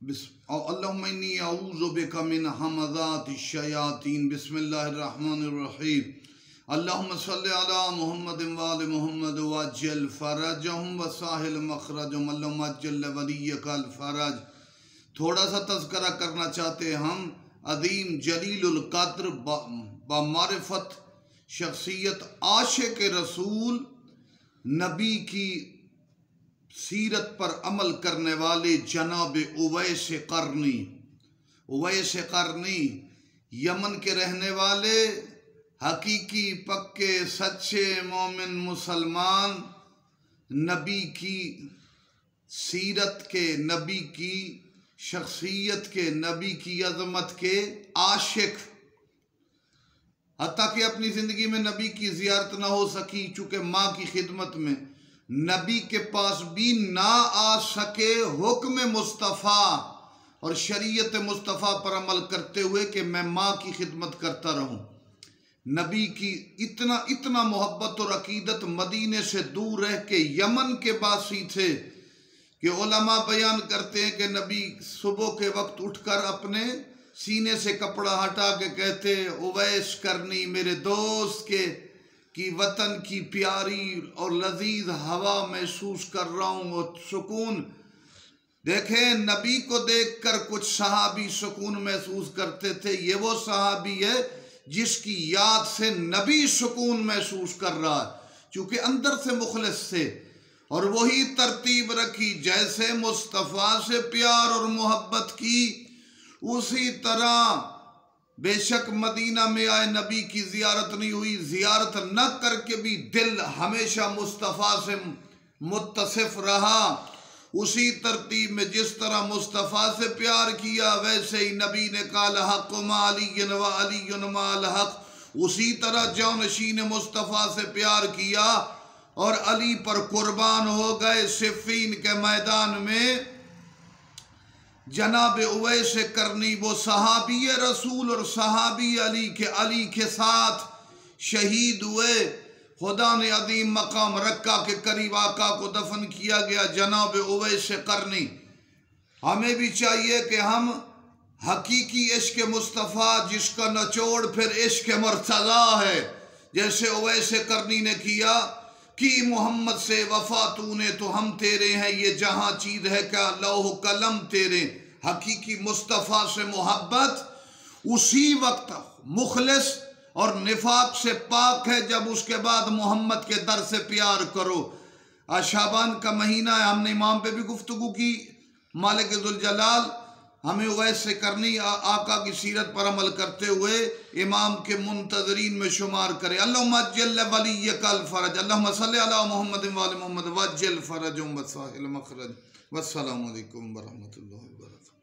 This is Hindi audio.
अल्लाहुम्मा इन्नी अऊज़ु बिका मिन हमज़ातिश शयातीन। बिस्मिल्लाहिर्रहमानिर्रहीम। अल्लाहुम्मा सल्लि अला मुहम्मदिन व आलि मुहम्मद वअज्जिल फ़रजहुम व साहिल मख़रजहुम। अल्लाहुम्मा अज्जिल वलियकल फ़रज। थोड़ा सा तज़किरा करना चाहते हैं हम अदीम जलीलुल क़द्र बमारिफ़त शख्सियत आशिक़ रसूल नबी की सीरत पर अमल करने वाले जनाब उवैस क़रनी। उवैस क़रनी यमन के रहने वाले हकीकी पक्के सच्चे मोमिन मुसलमान, नबी की सीरत के, नबी की शख्सियत के, नबी की अज़मत के आशिक। हत्ता कि अपनी ज़िंदगी में नबी की ज़ियारत ना हो सकी, चूँकि माँ की खिदमत में नबी के पास भी ना आ सके। हुक्म मुस्तफ़ा और शरीयत मुस्तफ़ा पर अमल करते हुए कि मैं माँ की खिदमत करता रहूँ। नबी की इतना इतना मोहब्बत और अकीदत, मदीने से दूर रह के यमन के बासी थे कि उलमा बयान करते हैं कि नबी सुबह के वक्त उठकर अपने सीने से कपड़ा हटा के कहते, उवैस करनी मेरे दोस्त के कि वतन की प्यारी और लजीज हवा महसूस कर रहा हूँ और सुकून। देखें, नबी को देखकर कुछ सहाबी सुकून महसूस करते थे। ये वो सहाबी है जिसकी याद से नबी सुकून महसूस कर रहा है, चूँकि अंदर से मुखलिस थे। और वही तरतीब रखी, जैसे मुस्तफ़ा से प्यार और मोहब्बत की, उसी तरह बेशक मदीना में आए नबी की ज़ियारत नहीं हुई, ज़ियारत न करके भी दिल हमेशा मुस्तफ़ा से मुत्तसिफ रहा। उसी तरतीब में जिस तरह मुस्तफ़ा से प्यार किया, वैसे ही नबी ने कहा हक़ मालियन व अलीयुन माल हक़। उसी तरह जानशीन मुस्तफ़ा से प्यार किया और अली पर कुर्बान हो गए। सिफ़ीन के मैदान में जनाब उवैस करनी वो सहाबी रसूल और सहाबी अली के साथ शहीद हुए। खुदा ने अदीम मकाम रक्का के करीब आका को दफन किया गया, जनाब उवैस करनी। हमें भी चाहिए कि हम हकीकी इश्क मुस्तफ़ा, जिसका नचोड़ फिर इश्क मर्तज़ा है, जैसे उवैस करनी ने किया कि मोहम्मद से वफा तूने तो हम तेरे हैं, ये जहां चीज है क्या लौह कलम तेरे। हकीकी मुस्तफ़ा से मोहब्बत उसी वक्त मुखलिस और निफाक से पाक है जब उसके बाद मोहम्मद के दर से प्यार करो। शाबान का महीना है, हमने इमाम पे भी गुफ्तगू की। मालिक जुल जलाल हमें वैसे करनी आका की सीरत पर अमल करते हुए इमाम के मुंतज़रीन में शुमार करे। अल्लाहुम्मा अज्जिल वलियकल फ़रज। अल्लाहुम्मा सल्लि अला मुहम्मदिन व आलि मुहम्मद वअज्जिल फ़रजहुम व साहिल मख़रज। वस्सलामु अलैकुम व रहमतुल्लाहि व बरकातुहू।